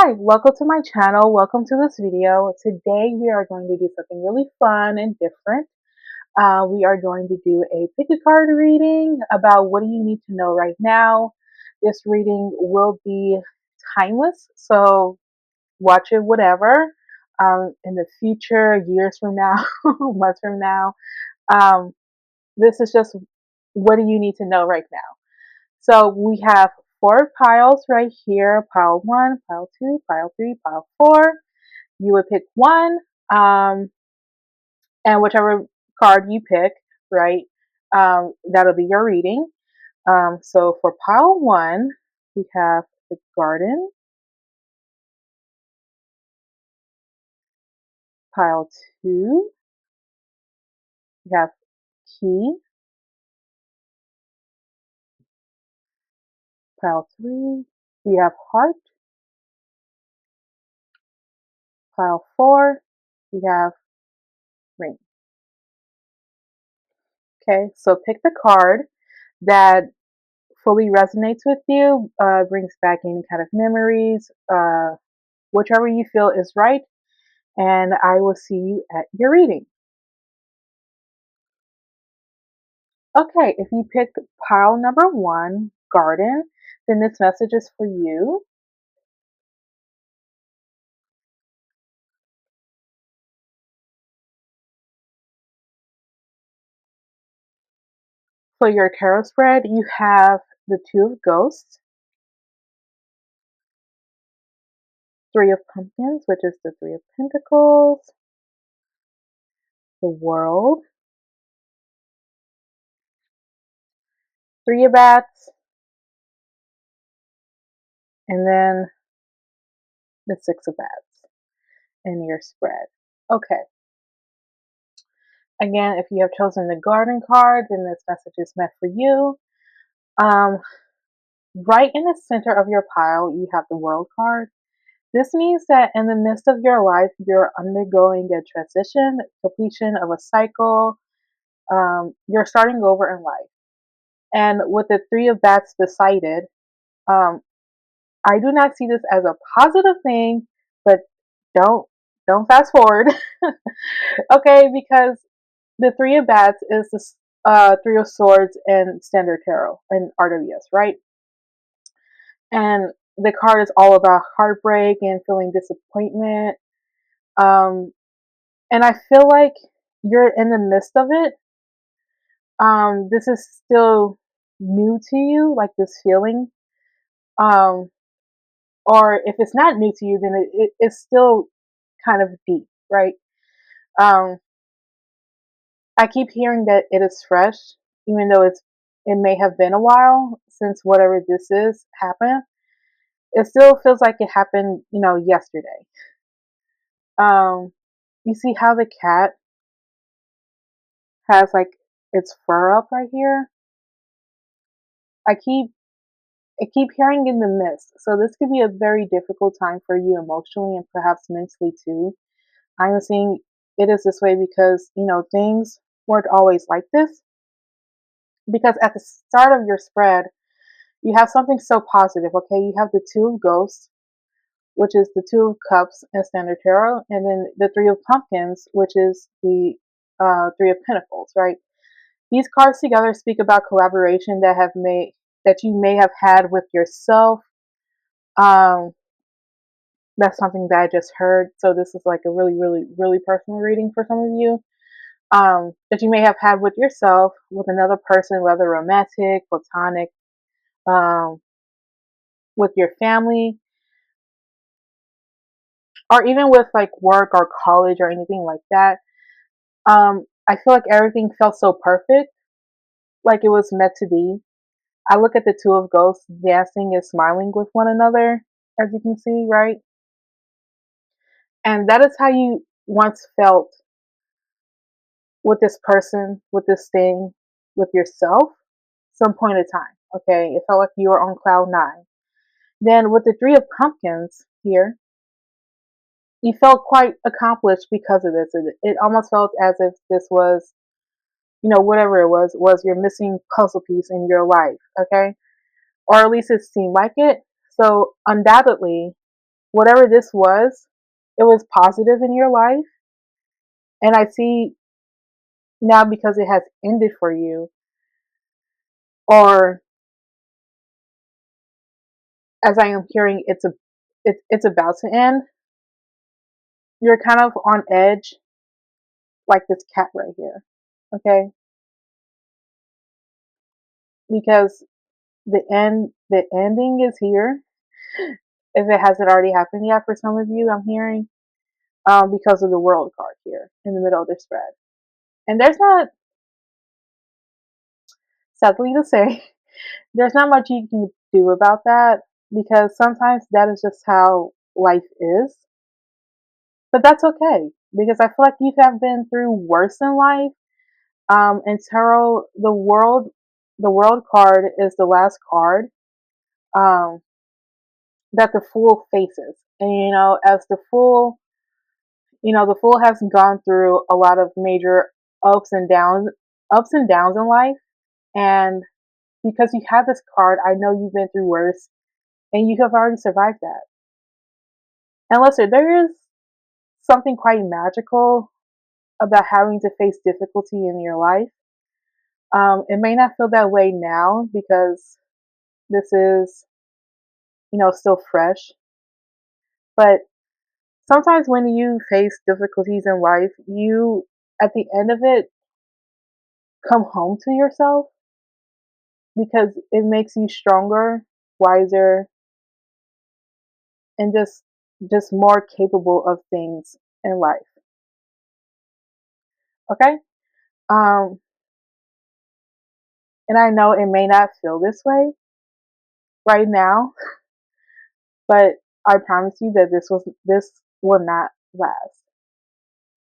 Hi, welcome to my channel. Welcome to this video. Today we are going to do something really fun and different. We are going to do a pick a card reading about what do you need to know right now. This reading will be timeless, so watch it whatever. In the future, years from now, months from now. Um, this is just what do you need to know right now. So we have four piles right here, pile 1, pile 2, pile 3, pile 4. You would pick one, and whichever card you pick, right, that'll be your reading. So for pile 1, we have the garden. Pile 2, we have key. Pile 3, we have heart. Pile 4, we have ring. Okay, so pick the card that fully resonates with you, brings back any kind of memories, whichever you feel is right, and I will see you at your reading. Okay, if you picked pile number 1, garden, then this message is for you. For your tarot spread, you have the 2 of ghosts, 3 of pumpkins, which is the 3 of pentacles, the world, 3 of bats, and then the 6 of bats in your spread. Okay. Again, if you have chosen the garden card, then this message is meant for you. Right in the center of your pile, you have the world card. This means that in the midst of your life, you're undergoing a transition, completion of a cycle. You're starting over in life. And with the 3 of bats beside it, um, I do not see this as a positive thing, but don't don't fast forward. Okay, because the 3 of bats is the 3 of swords in standard tarot and RWS, right? And the card is all about heartbreak and feeling disappointment. Um, and I feel like you're in the midst of it. This is still new to you, like this feeling. Um, or if it's not new to you, then it's still kind of deep, right? Um, I keep hearing that it is fresh, even though it may have been a while since whatever this is happened. It still feels like it happened, yesterday. You see how the cat has like its fur up right here? I keep I keep hearing in the mist. So this could be a very difficult time for you emotionally and perhaps mentally too. I'm seeing it is this way because, things weren't always like this. Because at the start of your spread, you have something so positive, okay? You have the 2 of ghosts, which is the 2 of cups in standard tarot, and then the 3 of pumpkins, which is the 3 of pentacles, right? These cards together speak about collaboration that you may have had with yourself. Um, that's something that I just heard. So this is like a really, really, really personal reading for some of you. That you may have had with yourself, with another person, whether romantic, platonic, um, with your family, or even with like work or college or anything like that. I feel like everything felt so perfect, like it was meant to be. I look at the 2 of ghosts dancing and smiling with one another, as you can see, right? And that is how you once felt with this person, with this thing, with yourself, some point in time. Okay, it felt like you were on cloud 9. Then with the 3 of pumpkins here, you felt quite accomplished because of this. It almost felt as if this was, whatever it was your missing puzzle piece in your life. Okay, or at least it seemed like it. So undoubtedly, whatever this was, it was positive in your life. And I see now, because it has ended for you, or as I am hearing, it's about to end. You're kind of on edge, like this cat right here. Okay, because the ending is here. If it hasn't already happened yet for some of you, I'm hearing, because of the world card here in the middle of the spread. And there's not, sadly to say, there's not much you can do about that, because sometimes that is just how life is. But that's okay, because I feel like you have been through worse in life. And tarot, the world card is the last card, um, that the fool faces. And as the fool, the fool has gone through a lot of major ups and downs, in life. And because you have this card, I know you've been through worse, and you have already survived that. And listen, there is something quite magical about having to face difficulty in your life. It may not feel that way now because this is, still fresh. But sometimes when you face difficulties in life, you, at the end of it, come home to yourself, because it makes you stronger, wiser, and just more capable of things in life. Okay? Um, and I know it may not feel this way right now, but I promise you that this will not last.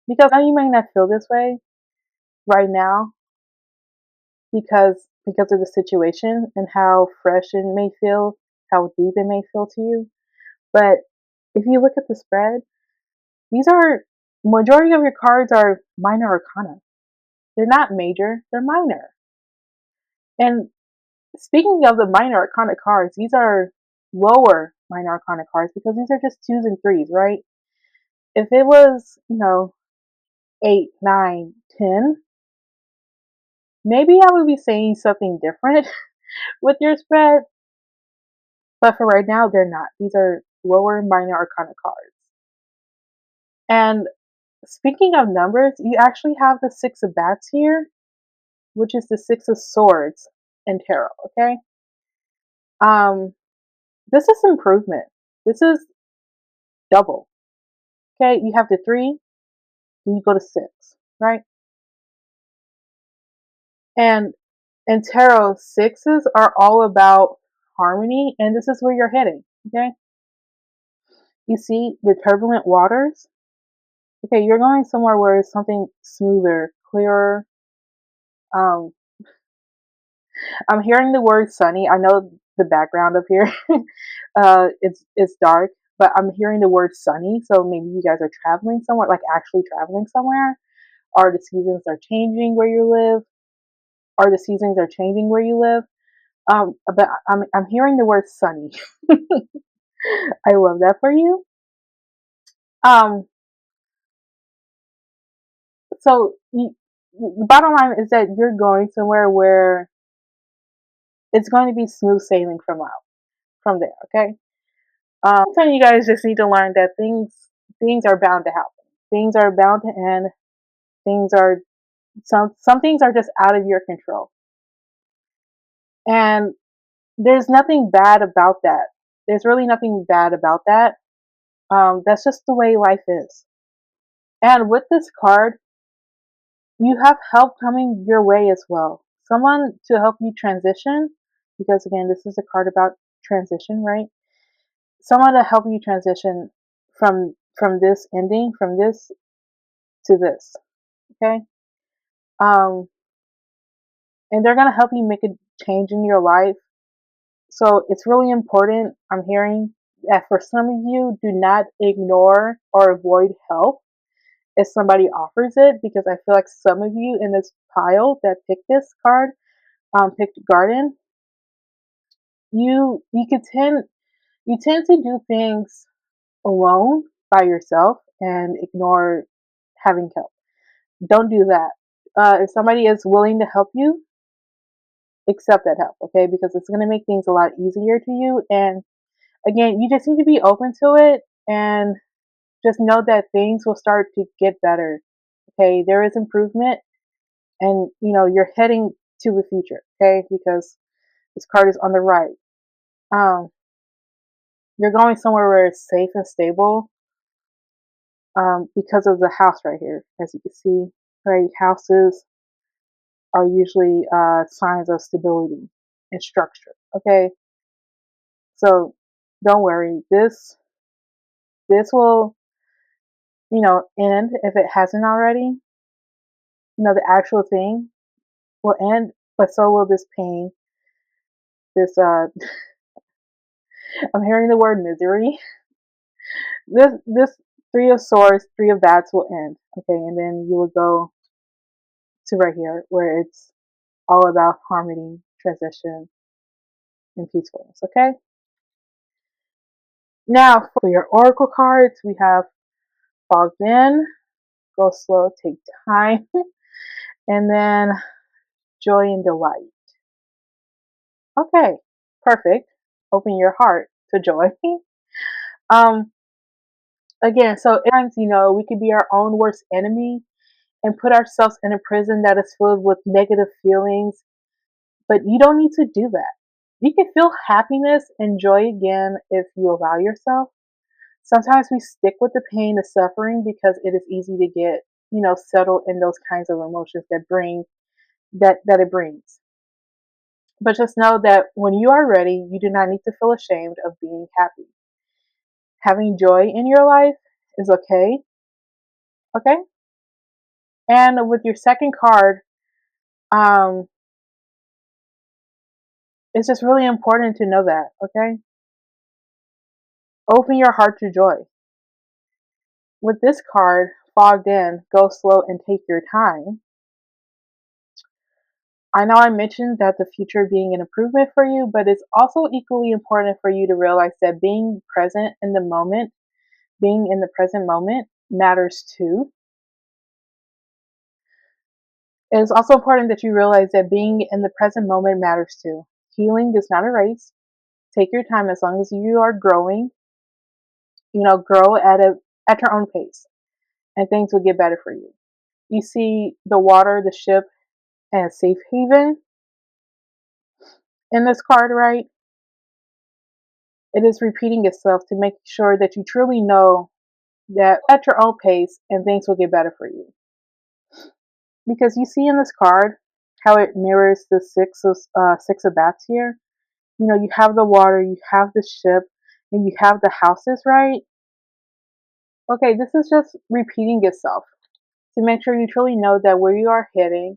Because I know you may not feel this way right now, because of the situation and how fresh it may feel, how deep it may feel to you. But if you look at the spread, these are, majority of your cards are minor arcana. They're not major, they're minor. And speaking of the minor arcana cards, these are lower minor arcana cards, because these are just twos and threes, right? If it was, 8, 9, 10, maybe I would be saying something different with your spread. But for right now, they're not. These are lower minor arcana cards. And speaking of numbers, you actually have the Six of Bats here, which is the Six of Swords in tarot, okay? Um, this is improvement. This is double. Okay, you have the 3, then you go to 6, right? And in tarot, 6s are all about harmony, and this is where you're heading, okay? You see the turbulent waters? Okay, you're going somewhere where it's something smoother, clearer. Um, I'm hearing the word sunny. I know the background up here. It's dark, but I'm hearing the word sunny. So maybe you guys are traveling somewhere, like actually traveling somewhere, or the seasons are changing where you live, or the seasons are changing where you live. But I'm hearing the word sunny. I love that for you. Um, the bottom line is that you're going somewhere where it's going to be smooth sailing from there. Okay. Sometimes you guys just need to learn that things are bound to happen. Things are bound to end. Things are some things are just out of your control, and there's nothing bad about that. There's really nothing bad about that. That's just the way life is. And with this card, you have help coming your way as well. Someone to help you transition, because again, this is a card about transition, right? Someone to help you transition from this ending, from this to this. Okay? Um, and they're gonna help you make a change in your life. So it's really important, I'm hearing, that for some of you, do not ignore or avoid help if somebody offers it, because I feel like some of you in this pile that picked this card, picked garden, you you could tend you tend to do things alone by yourself and ignore having help. Don't do that. If somebody is willing to help you, accept that help, okay? Because it's going to make things a lot easier to you. And again, you just need to be open to it and just know that things will start to get better. Okay, there is improvement, and you're heading to the future. Okay, because this card is on the right. Um, you're going somewhere where it's safe and stable. Because of the house right here, as you can see, right? Houses are usually signs of stability and structure. Okay, so don't worry. This will end if it hasn't already. The actual thing will end, but so will this pain. This I'm hearing the word misery. This Three of Swords, Three of Bats will end. Okay, and then you will go to right here where it's all about harmony, transition, and peacefulness. Okay. Now for your oracle cards, we have Fogged In, Go Slow, Take Time, and then Joy and Delight. Okay, perfect. Open your heart to joy. um, Again, so sometimes we could be our own worst enemy and put ourselves in a prison that is filled with negative feelings, but you don't need to do that. You can feel happiness and joy again if you allow yourself. Sometimes we stick with the pain, the suffering, because it is easy to get, settled in those kinds of emotions that it brings. But just know that when you are ready, you do not need to feel ashamed of being happy. Having joy in your life is okay. Okay? And with your second card, um, it's just really important to know that, okay? Open your heart to joy. With this card, Fogged In, Go Slow and Take Your Time. I know I mentioned that the future being an improvement for you, but it's also equally important for you to realize that being present in the moment, being in the present moment matters too. It is also important that you realize that being in the present moment matters too. Healing is not a race. Take your time as long as you are growing. Grow at your own pace, and things will get better for you. You see the water, the ship, and safe haven in this card, right? It is repeating itself to make sure that you truly know that at your own pace and things will get better for you. Because you see in this card how it mirrors the six of bats here. You have the water, you have the ship, and you have the houses, right? Okay, this is just repeating itself to make sure you truly know that where you are heading,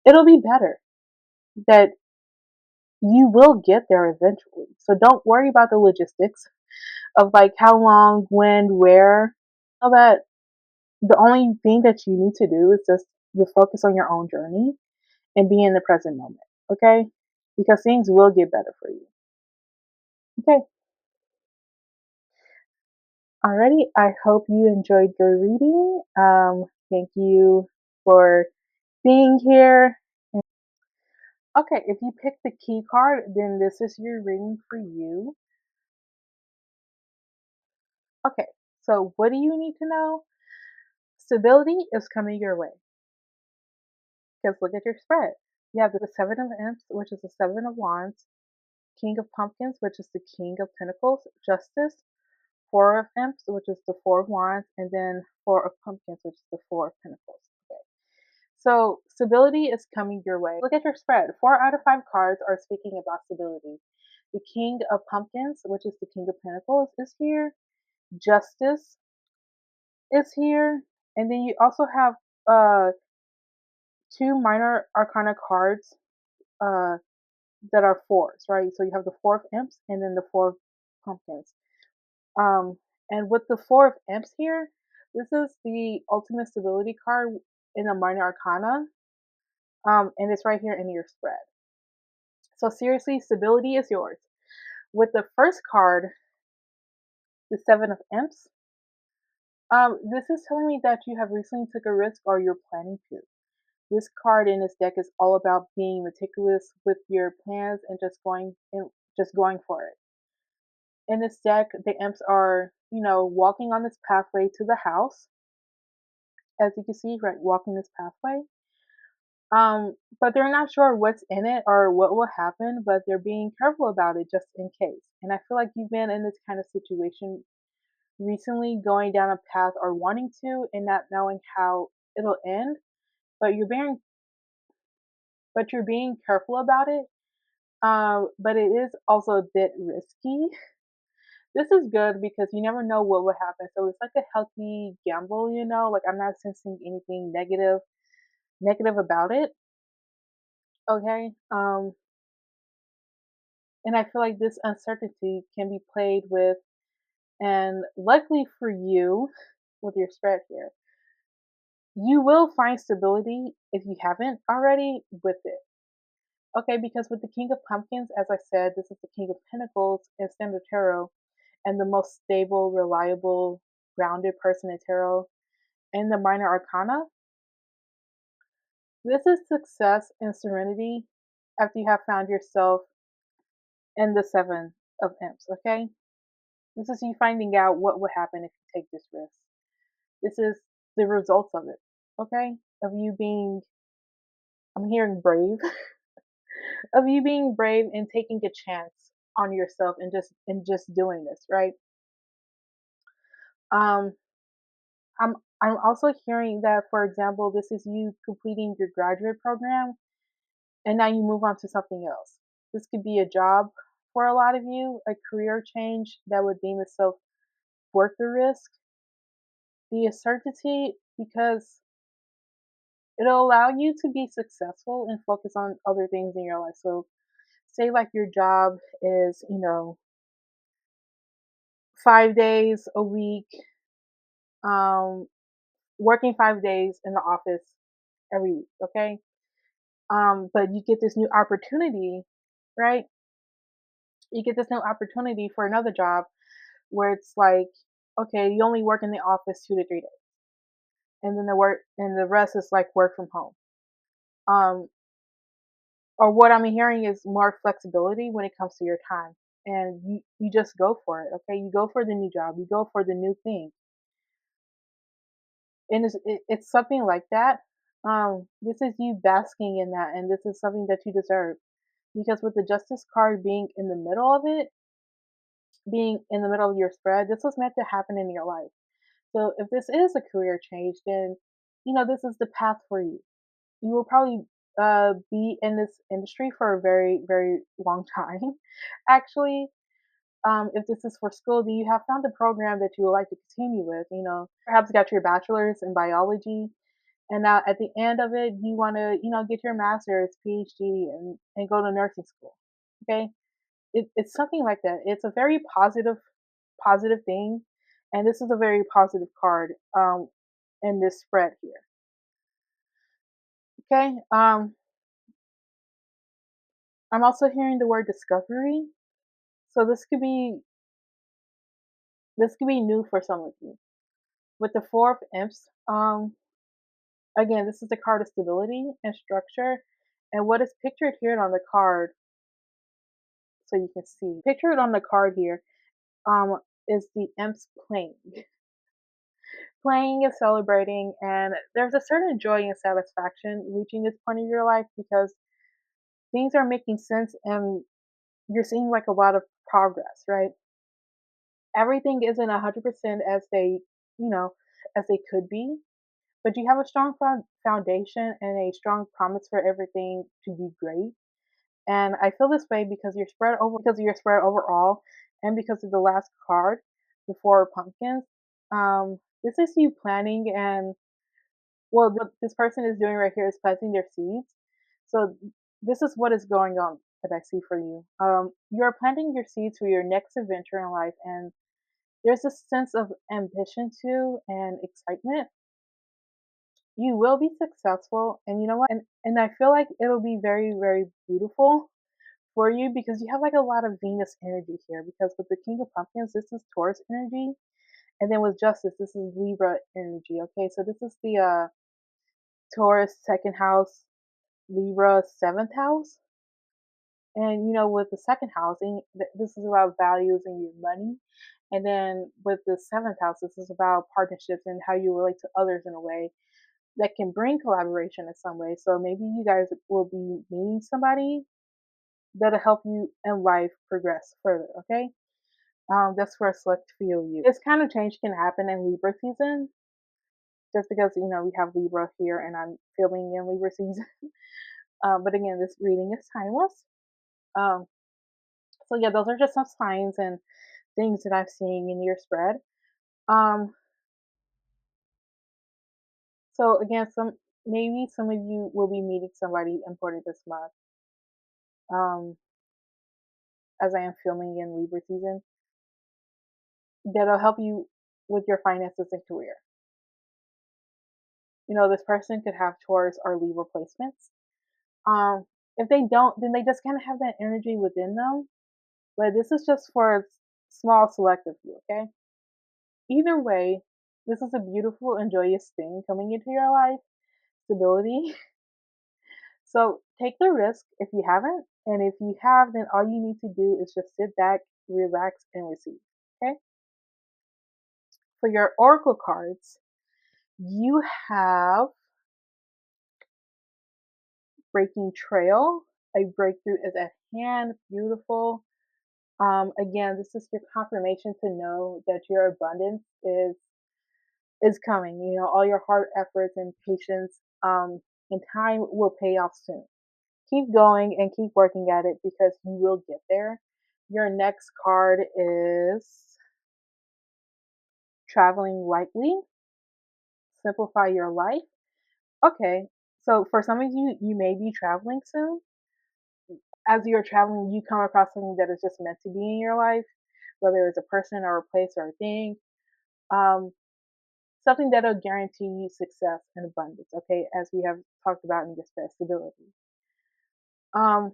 it'll be better. That you will get there eventually. So don't worry about the logistics of like how long, when, where. All that. The only thing that you need to do is just you focus on your own journey and be in the present moment. Okay? Because things will get better for you. Okay. Alrighty. I hope you enjoyed your reading. Thank you for being here. Okay, if you pick the key card, then this is your reading for you. Okay, so what do you need to know? Stability is coming your way. Because look at your spread. You have the Seven of Imps, which is the Seven of Wands, King of Pumpkins, which is the King of Pentacles, Justice, Four of Imps, which is the Four of Wands, and then Four of Pumpkins, which is the Four of Pentacles. Okay. So stability is coming your way. Look at your spread. 4 out of 5 cards are speaking about stability. The King of Pumpkins, which is the King of Pentacles, is here. Justice is here. And then you also have uh, 2 minor arcana cards uh, that are fours, right? So you have the Four of Imps and then the Four of Pumpkins. And with the Four of Imps here, this is the ultimate stability card in the minor arcana. And it's right here in your spread. So seriously, stability is yours. With the first card, The Seven of Imps. This is telling me that you have recently took a risk or you're planning to. This card in this deck is all about being meticulous with your plans and just going for it. In this deck, the imps are, walking on this pathway to the house, as you can see, right, walking this pathway. But they're not sure what's in it or what will happen, but they're being careful about it just in case. And I feel like you've been in this kind of situation recently, going down a path or wanting to and not knowing how it'll end, but you're being careful about it. But it is also a bit risky. This is good because you never know what will happen. So it's like a healthy gamble, Like I'm not sensing anything negative about it. Okay. And I feel like this uncertainty can be played with, and luckily for you, with your spread here, you will find stability if you haven't already with it. Okay, because with the King of Pumpkins, as I said, this is the King of Pentacles in Standard Tarot, and the most stable, reliable, grounded person in tarot. In the Minor Arcana, this is success and serenity after you have found yourself in the Seven of Imps, okay? This is you finding out what would happen if you take this risk. This is the results of it, okay? Of you being, I'm hearing brave, of you being brave and taking a chance on yourself and just doing this, right? Um, I'm also hearing that, for example, this is you completing your graduate program and now you move on to something else. This could be a job for a lot of you, a career change that would deem itself worth the risk, the uncertainty, because it'll allow you to be successful and focus on other things in your life. So, say like your job is, 5 days a week, um, working 5 days in the office every week, okay? But you get this new opportunity, right? You get this new opportunity for another job where it's like, okay, you only work in the office 2 to 3 days, and then the rest is like work from home. Um, or what I'm hearing is more flexibility when it comes to your time, and you just go for it. Okay, you go for the new job, you go for the new thing, and it's something like that. This is you basking in that, and this is something that you deserve because with the Justice card being in the middle of it, being in the middle of your spread, this was meant to happen in your life. So if this is a career change, then this is the path for you. You will probably be in this industry for a very, very long time. Actually, if this is for school, then you have found a program that you would like to continue with. Perhaps got your bachelor's in biology, and now at the end of it, you want to, get your master's, PhD, and go to nursing school. Okay, it's something like that. It's a very positive thing, and this is a very positive card in this spread here. Okay, I'm also hearing the word discovery. So this could be new for some of you. With the Four of Imps, again, this is the card of stability and structure. And what is pictured here on the card, so you can see, pictured on the card here, is the imps playing. Playing and celebrating, and there's a certain joy and satisfaction reaching this point of your life because things are making sense and you're seeing like a lot of progress, right? Everything isn't 100% you know, as they could be, but you have a strong foundation and a strong promise for everything to be great. And I feel this way because you're spread overall, and because of the last card, the Four of Pumpkins. This is you planning, and well, what this person is doing right here is planting their seeds. So this is what is going on that I see for you. You're planting your seeds for your next adventure in life, and there's a sense of ambition too and excitement. You will be successful, and you know what? And I feel like it'll be very, very beautiful for you because you have like a lot of Venus energy here. Because with the King of Pumpkins, this is Taurus energy, and then with Justice, this is Libra energy. Okay, so this is the Taurus second house, Libra seventh house. And with the second house, this is about values and your money. And then with the seventh house, this is about partnerships and how you relate to others in a way that can bring collaboration in some way. So maybe you guys will be meeting somebody that'll help you in life progress further. Okay, that's for a select few of you. This kind of change can happen in Libra season, just because we have Libra here, and I'm filming in Libra season. But again, this reading is timeless. Um, so yeah, those are just some signs and things that I've seen in your spread. Um, so again, maybe some of you will be meeting somebody important this month. As I am filming in Libra season, that'll help you with your finances and career. This person could have Taurus or Libra placements. If they don't, then they just kind of have that energy within them. But this is just for a small selective few, okay? Either way, this is a beautiful and joyous thing coming into your life, stability. So take the risk if you haven't, and if you have, then all you need to do is just sit back, relax, and receive. Okay? For your oracle cards, you have Breaking Trail. A breakthrough is at hand. Beautiful. Again, this is your confirmation to know that your abundance is coming. All your hard efforts and patience and time will pay off soon. Keep going and keep working at it because you will get there. Your next card is Traveling Lightly. Simplify your life. Okay, so for some of you, you may be traveling soon. As you're traveling, you come across something that is just meant to be in your life, whether it's a person or a place or a thing. Um, Something that'll guarantee you success and abundance, okay, as we have talked about in this stability. Um,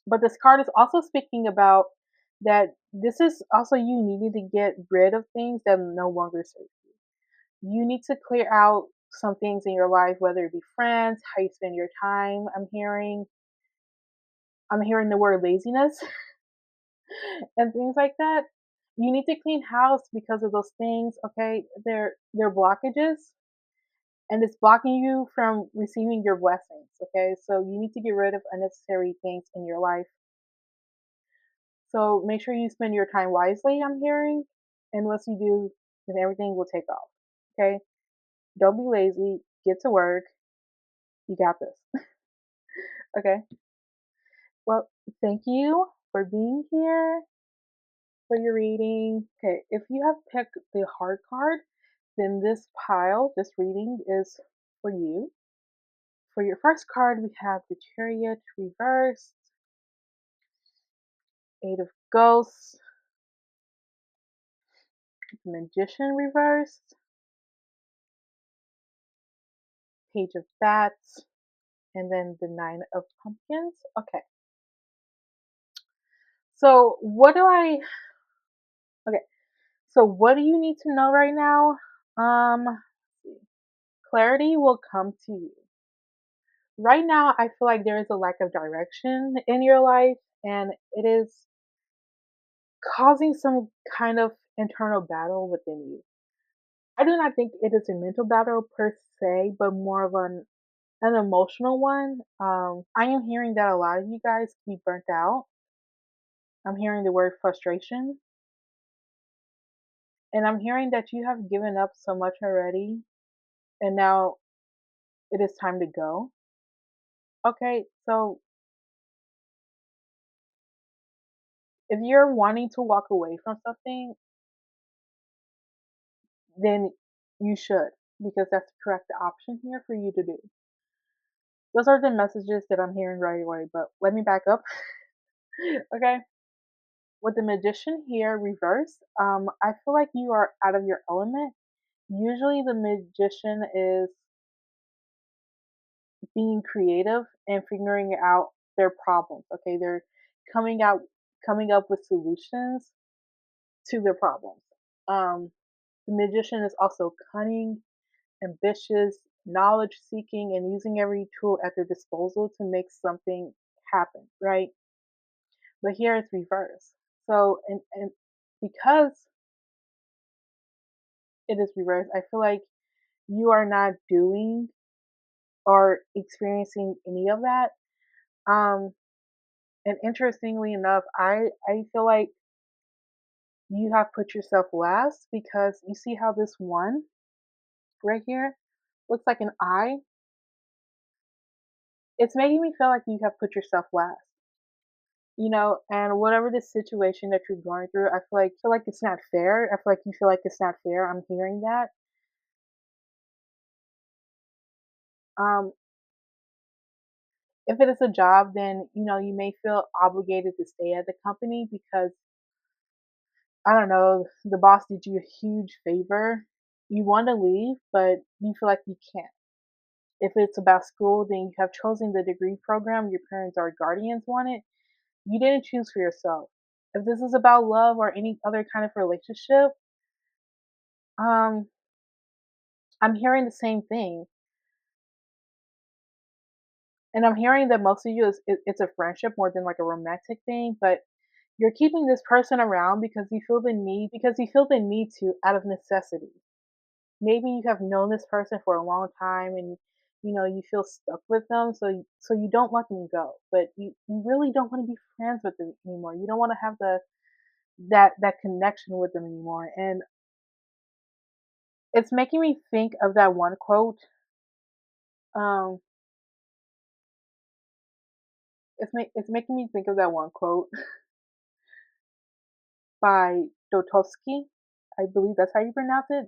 but this card is also speaking about that this is also you needing to get rid of things that no longer serve you. You need to clear out some things in your life, whether it be friends, how you spend your time. I'm hearing the word laziness and things like that. You need to clean house because of those things, okay? They're blockages, and it's blocking you from receiving your blessings, okay? So you need to get rid of unnecessary things in your life. So make sure you spend your time wisely, I'm hearing, and once you do, then everything will take off, okay? Don't be lazy, get to work, you got this, okay? Well, thank you for being here for your reading. Okay, if you have picked the hard card, then this reading is for you. For your first card, we have the Chariot reversed, Eight of Ghosts, Magician reversed, Page of Bats, and then the Nine of Pumpkins. Okay. So okay. So what do you need to know right now? Clarity will come to you. Right now, I feel like there is a lack of direction in your life, and it is causing some kind of internal battle within you. I do not think it is a mental battle per se, but more of an emotional one. I am hearing that a lot of you guys be burnt out. I'm hearing the word frustration, and I'm hearing that you have given up so much already, and now it is time to go. Okay, so if you're wanting to walk away from something, then you should, because that's the correct option here for you to do. Those are the messages that I'm hearing right away, but let me back up. Okay. With the Magician here reversed, I feel like you are out of your element. Usually the Magician is being creative and figuring out their problems. Okay, they're coming out coming up with solutions to their problems. Um, the magician is also cunning, ambitious, knowledge seeking, and using every tool at their disposal to make something happen, right? But here it's reverse. So, and because it is reverse, I feel like you are not doing or experiencing any of that. Um, and interestingly enough, I feel like you have put yourself last because you see how this one right here looks like an eye. It's making me feel like you have put yourself last. And whatever the situation that you're going through, I feel like it's not fair. I feel like you feel like it's not fair. I'm hearing that. Um, if it is a job, then you may feel obligated to stay at the company because I don't know, the boss did you a huge favor. You want to leave, but you feel like you can't. If it's about school, then you have chosen the degree program your parents or guardians wanted. You didn't choose for yourself. If this is about love or any other kind of relationship, um, I'm hearing the same thing. And I'm hearing that most of you it's a friendship more than like a romantic thing, but you're keeping this person around because you feel the need to out of necessity. Maybe you have known this person for a long time and you feel stuck with them, so you don't let them go, but you really don't want to be friends with them anymore. You don't want to have that connection with them anymore. And it's making me think of that one quote. Um, it's making me think of that one quote by Dostoevsky. I believe that's how you pronounce it.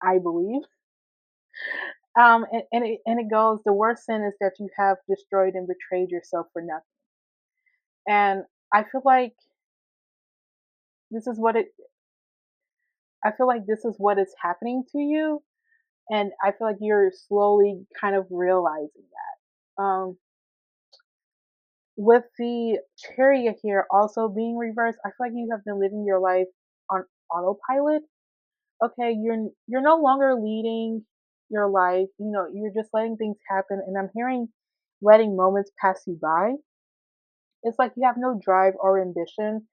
I believe. And it goes, the worst sin is that you have destroyed and betrayed yourself for nothing. And I feel like this is what it. I feel like this is what is happening to you, and I feel like you're slowly kind of realizing that. With the chariot here also being reversed, I feel like you have been living your life on autopilot. Okay, you're no longer leading your life. You're just letting things happen, and I'm hearing letting moments pass you by. It's like you have no drive or ambition,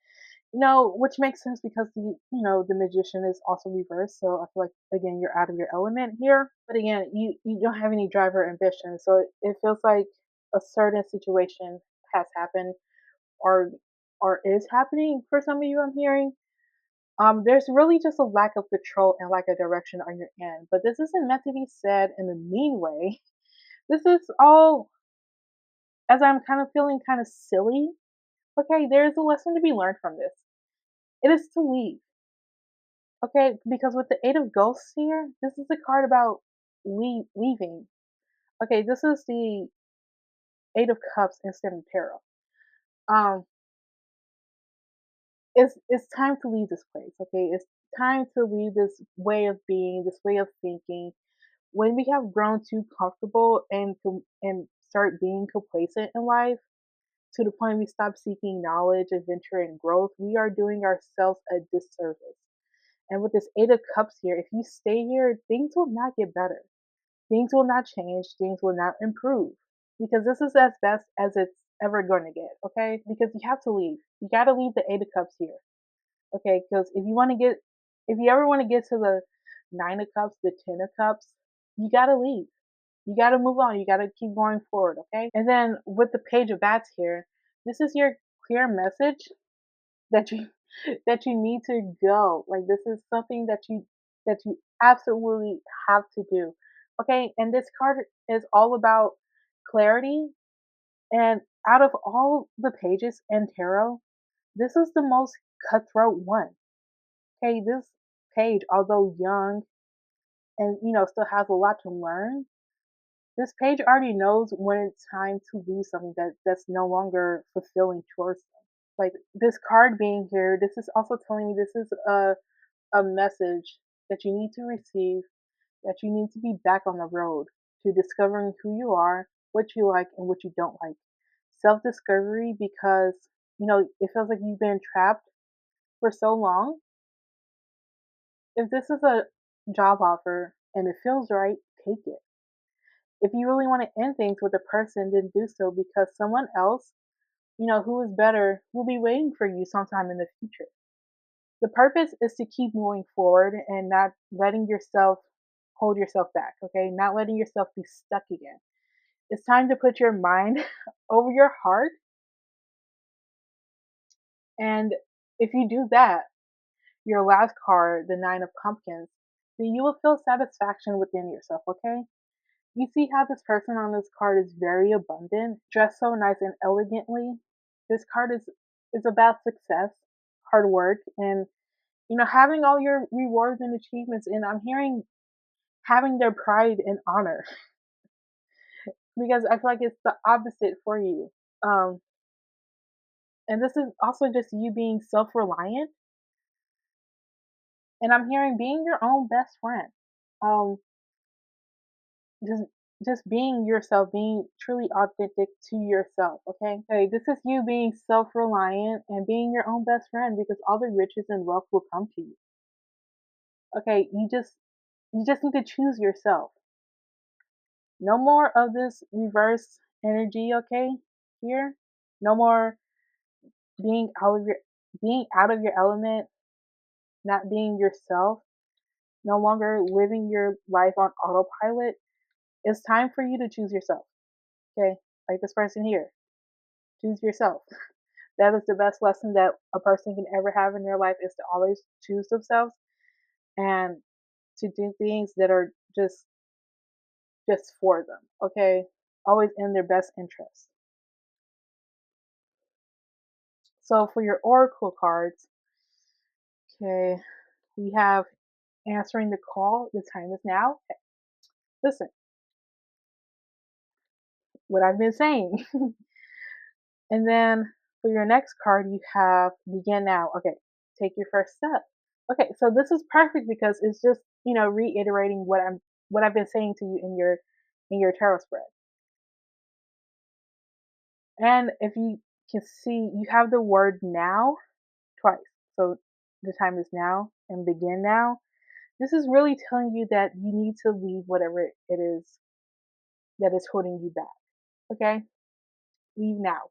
which makes sense because the magician is also reversed. So I feel like again you're out of your element here. But again, you don't have any drive or ambition. So it feels like a certain situation has happened or is happening for some of you. I'm hearing. There's really just a lack of control and lack of direction on your end. But this isn't meant to be said in a mean way. This is all as I'm kind of feeling kind of silly. Okay, there's a lesson to be learned from this. It is to leave. Okay, because with the Eight of Ghosts here, this is a card about leaving. Okay, this is the Eight of Cups instead of Tarot. Um, it's time to leave this place. Okay, it's time to leave this way of being, this way of thinking. When we have grown too comfortable and start being complacent in life to the point we stop seeking knowledge, adventure, and growth, we are doing ourselves a disservice. And with this Eight of Cups here, if you stay here, things will not get better. Things will not change. Things will not improve. Because this is as best as it's ever going to get, okay? Because you have to leave. You got to leave the Eight of Cups here, okay? Because if you ever want to get to the Nine of Cups, the Ten of Cups, you got to leave. You got to move on. You got to keep going forward, okay? And then with the Page of Bats here, this is your clear message that you that you need to go. Like this is something that you absolutely have to do. Okay, and this card is all about clarity. And out of all the pages in tarot, this is the most cutthroat one. Okay, this page, although young and still has a lot to learn, this page already knows when it's time to leave something that's no longer fulfilling towards them. Like this card being here, this is also telling me this is a message that you need to receive, that you need to be back on the road to discovering who you are, what you like, and what you don't like. self discovery because, it feels like you've been trapped for so long. If this is a job offer and it feels right, take it. If you really want to end things with a person, then do so because someone else, who is better will be waiting for you sometime in the future. The purpose is to keep moving forward and not letting yourself hold yourself back, okay? Not letting yourself be stuck again. It's time to put your mind over your heart. And if you do that, your last card, the Nine of Pumpkins, then you will feel satisfaction within yourself, okay? You see how this person on this card is very abundant, dressed so nice and elegantly. This card is about success, hard work, and having all your rewards and achievements. And I'm hearing having their pride and honor because I feel like it's the opposite for you. Um, and this is also just you being self-reliant. And I'm hearing being your own best friend. Um, just just being yourself, being truly authentic to yourself. Okay. Okay. This is you being self-reliant and being your own best friend because all the riches and wealth will come to you. Okay. You just need to choose yourself. No more of this reverse energy. Okay. Here. No more being out of your being out of your element, not being yourself, no longer living your life on autopilot. It's time for you to choose yourself. Okay, like this person here, choose yourself. That is the best lesson that a person can ever have in their life is to always choose themselves and to do things that are just for them. Okay, always in their best interest. So for your oracle cards, okay, we have answering the call. The time is now. Okay, listen, what I've been saying. And then for your next card, you have begin now. Okay, take your first step. Okay, so this is perfect because it's just reiterating what I've been saying to you in your tarot spread. And if you can see, you have the word now twice. So the time is now and begin now. This is really telling you that you need to leave whatever it is that is holding you back. Okay, leave now.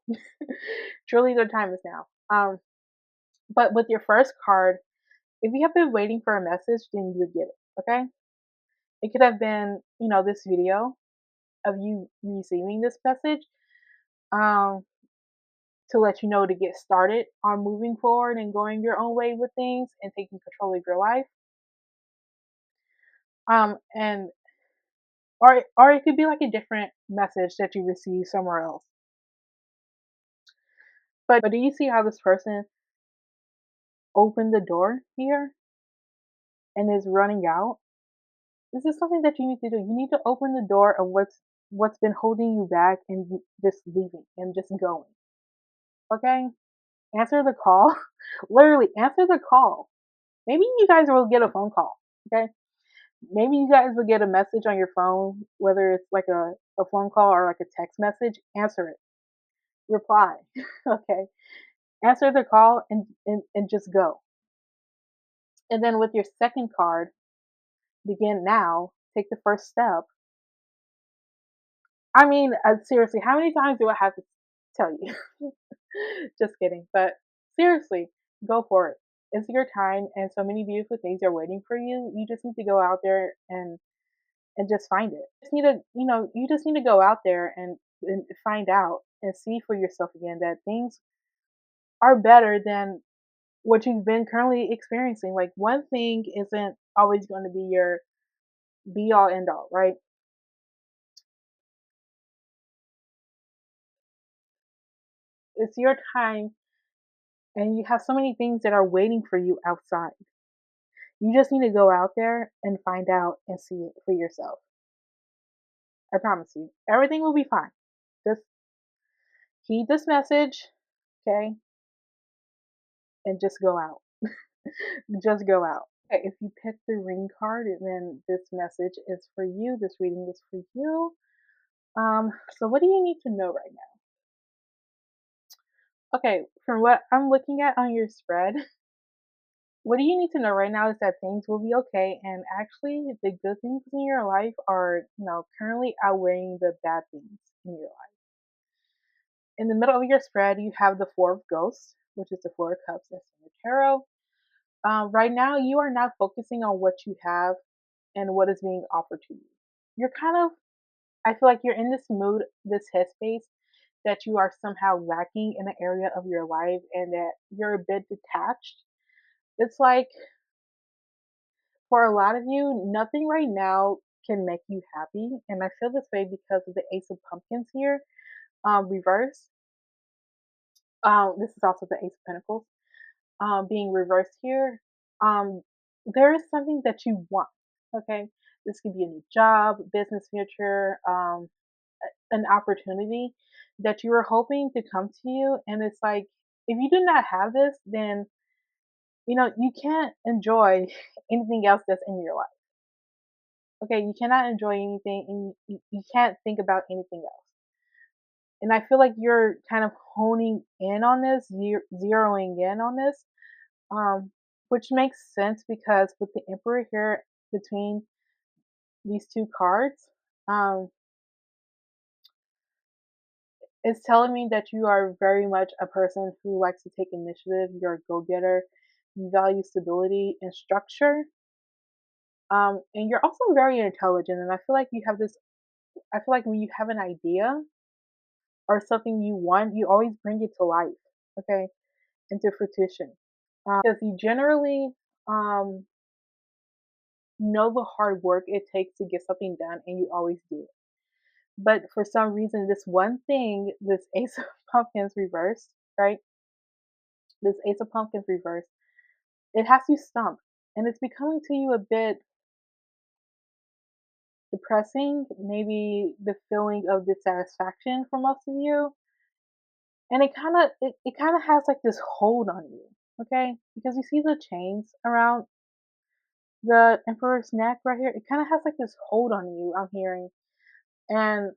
Truly, the time is now. But with your first card, if you have been waiting for a message, then you would get it. Okay, it could have been this video of you receiving this message um, to let you know to get started on moving forward and going your own way with things and taking control of your life. And or it could be like a different message that you receive somewhere else. But do you see how this person opened the door here and is running out? This is something that you need to do. You need to open the door of what's been holding you back and just leaving and just going. Okay? Answer the call. Literally answer the call. Maybe you guys will get a phone call. Okay? Maybe you guys will get a message on your phone, whether it's like a phone call or like a text message. Answer it. Reply. Okay? Answer the call and just go. And then with your second card, begin now. Take the first step. I mean, seriously, how many times do I have to tell you? Just kidding. But seriously, go for it. It's your time, and so many beautiful things are waiting for you. You just need to go out there and just find it. You just need to go out there and find out and see for yourself again that things are better than what you've been currently experiencing. Like one thing isn't always going to be your be all end all, right? It's your time, and you have so many things that are waiting for you outside. You just need to go out there and find out and see it for yourself. I promise you, everything will be fine. Just heed this message, okay, and just go out. Just go out. Okay, if you pick the ring card, then this message is for you. This reading is for you. So what do you need to know right now? Okay, from what I'm looking at on your spread, what you need to know right now is that things will be okay, and actually, the good things in your life are, currently outweighing the bad things in your life. In the middle of your spread, you have the Four of Ghosts, which is the Four of Cups that's in the tarot. Right now, you are not focusing on what you have and what is being offered to you. You're kind of, I feel like you're in this mood, this headspace that you are somehow lacking in an area of your life and that you're a bit detached. It's like for a lot of you, nothing right now can make you happy. And I feel this way because of the Ace of Pumpkins here, reverse. This is also the Ace of Pentacles being reversed here. Um, there is something that you want. Okay, this could be a new job, business future, an opportunity that you were hoping to come to you, and it's like if you do not have this, then you can't enjoy anything else that's in your life. Okay, you cannot enjoy anything, and you can't think about anything else. And I feel like you're kind of honing in on this, zeroing in on this, um, which makes sense because with the Emperor here between these two cards, um, it's telling me that you are very much a person who likes to take initiative. You're a go-getter. You value stability and structure. And you're also very intelligent. And I feel like you have this. I feel like when you have an idea or something you want, you always bring it to life. Okay, into fruition. Because you generally um, know the hard work it takes to get something done, and you always do it. But for some reason, this one thing, this Ace of Pumpkins reversed, right? This Ace of Pumpkins reversed, it has you stumped. And it's becoming to you a bit depressing, maybe the feeling of dissatisfaction for most of you. And it kind of has like this hold on you, okay? Because you see the chains around the Emperor's neck right here. It kind of has like this hold on you. I'm hearing, and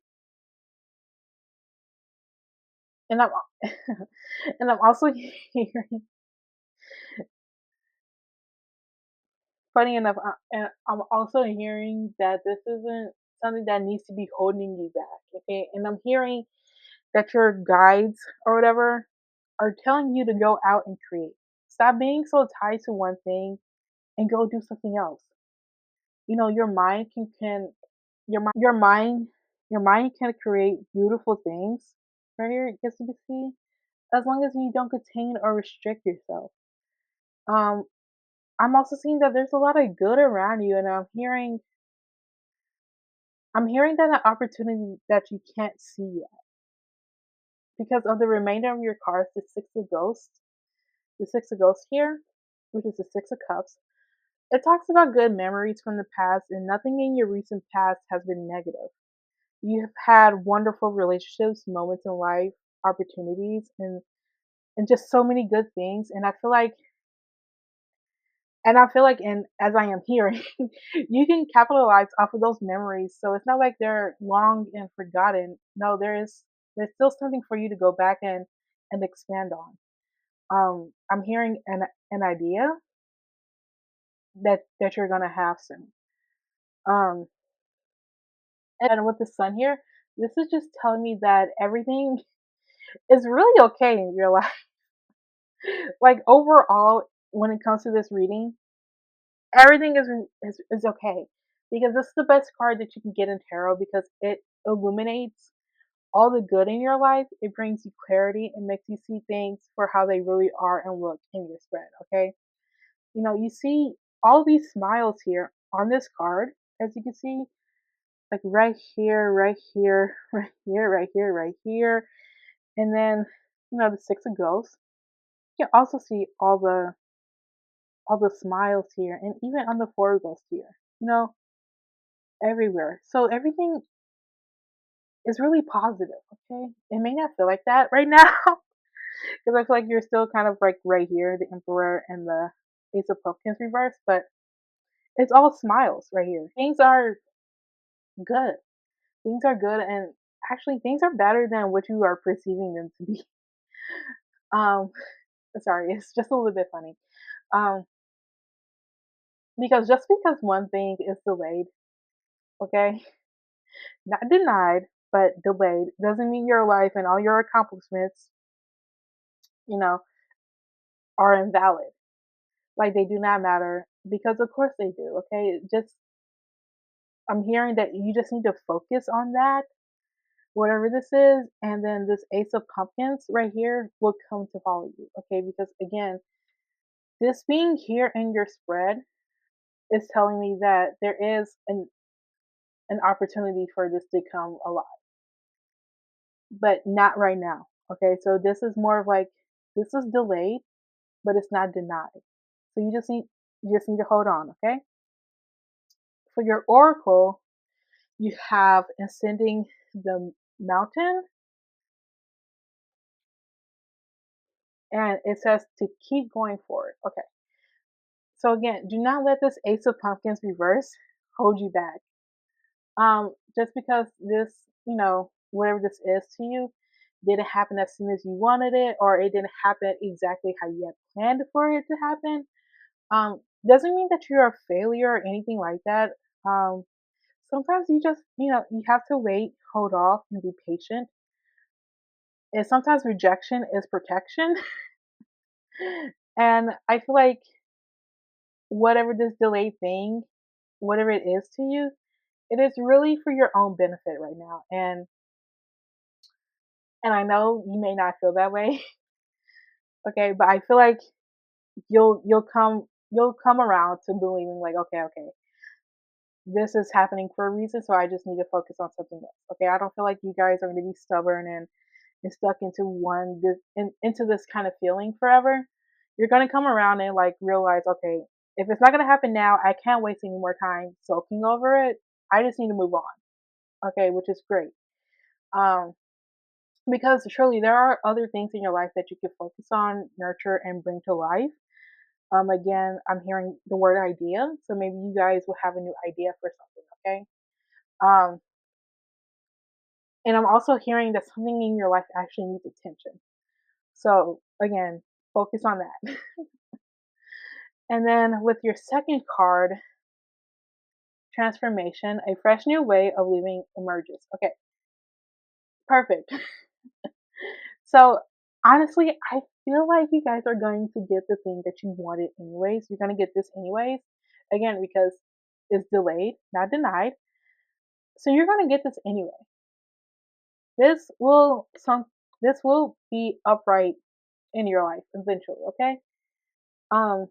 and I'm and I'm also hearing. Funny enough, and I'm also hearing that this isn't something that needs to be holding you back. Okay, and I'm hearing that your guides or whatever are telling you to go out and create. Stop being so tied to one thing and go do something else. Your mind your mind can create beautiful things right here, as you can see, as long as you don't contain or restrict yourself. Um, I'm also seeing that there's a lot of good around you, and I'm hearing that an opportunity that you can't see yet because of the remainder of your cards, the Six of Ghosts here, which is the Six of Cups. It talks about good memories from the past, and nothing in your recent past has been negative. You have had wonderful relationships, moments in life, opportunities, and just so many good things. And as I am hearing, you can capitalize off of those memories. So it's not like they're long and forgotten. No, there's still something for you to go back and expand on. I'm hearing an idea that you're gonna have soon. Um, and with the sun here, this is just telling me that everything is really okay in your life. Like overall, when it comes to this reading, everything is okay because this is the best card that you can get in tarot because it illuminates all the good in your life. It brings you clarity and makes you see things for how they really are and look in your spread. Okay, you see all these smiles here on this card, as you can see, like right here, right here, right here, right here, right here, and then the Six of Ghosts. You can also see all the smiles here, and even on the Four of Ghosts here. Everywhere. So everything is really positive. Okay, it may not feel like that right now because I feel like you're still kind of like right here, the Emperor and the Ace of Pumpkins reverse, but it's all smiles right here. Things are good. Things are good, and actually, things are better than what you are perceiving them to be. Um, sorry, it's just a little bit funny. Um, because just because one thing is delayed, okay, not denied, but delayed, doesn't mean your life and all your accomplishments, you know, are invalid. Like they do not matter because of course they do. Okay, just I'm hearing that you just need to focus on that, whatever this is, and then this Ace of Pumpkins right here will come to follow you. Okay, because again, this being here in your spread is telling me that there is an opportunity for this to come alive, but not right now. Okay, so this is more of like this is delayed, but it's not denied. So you just need to hold on. Okay, for your oracle, you have ascending the mountain, and it says to keep going forward. Okay, so again, do not let this Ace of Pumpkins reverse hold you back. Just because this, whatever this is to you, didn't happen as soon as you wanted it, or it didn't happen exactly how you had planned for it to happen, doesn't mean that you're a failure or anything like that. Um, Sometimes you just, you have to wait, hold off, and be patient. And sometimes rejection is protection. And I feel like whatever this delayed thing, whatever it is to you, it is really for your own benefit right now. And I know you may not feel that way, okay, but I feel like you'll come around to believing like, okay, this is happening for a reason, so I just need to focus on something else. Okay, I don't feel like you guys are going to be stubborn and stuck into into this kind of feeling forever. You're going to come around and like realize, okay, if it's not going to happen now, I can't waste any more time soaking over it. I just need to move on. Okay, which is great. Um, because truly there are other things in your life that you can focus on, nurture, and bring to life. Again, I'm hearing the word idea, so maybe you guys will have a new idea for something. Okay. Um, and I'm also hearing that something in your life actually needs attention. So again, focus on that. And then with your second card, transformation, a fresh new way of living emerges. Okay, perfect. So honestly, I feel like you guys are going to get the thing that you wanted anyways. You're going to get this anyways. Again, because it's delayed, not denied. So you're going to get this anyway. This will some this will be upright in your life eventually, okay? Um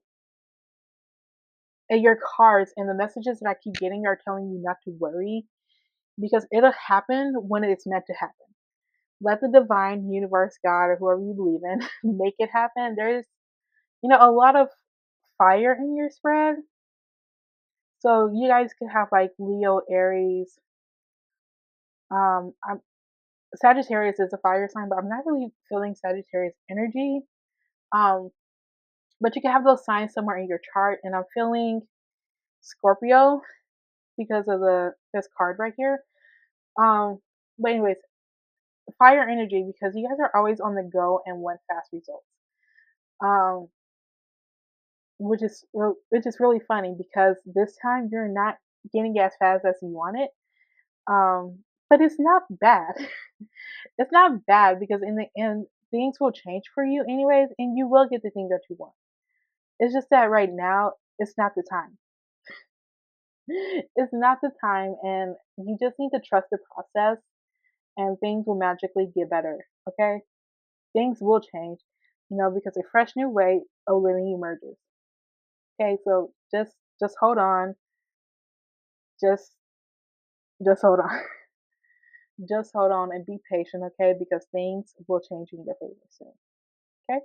and your cards and the messages that I keep getting are telling you not to worry because it'll happen when it's meant to happen. Let the divine universe, God, or whoever you believe in, make it happen. There's, a lot of fire in your spread. So you guys could have like Leo, Aries. I'm, Sagittarius is a fire sign, but I'm not really feeling Sagittarius energy. Um, but you can have those signs somewhere in your chart, and I'm feeling Scorpio because of this card right here. Um, but anyways, fire energy because you guys are always on the go and want fast results. Um, which is really funny because this time you're not getting as fast as you want it. But it's not bad. It's not bad because in the end things will change for you anyways, and you will get the thing that you want. It's just that right now it's not the time. It's not the time, and you just need to trust the process, and things will magically get better. Okay, things will change, because a fresh new way of living emerges. Okay, so just hold on, just just hold on. Just hold on and be patient, okay? Because things will change in your favor soon. Okay?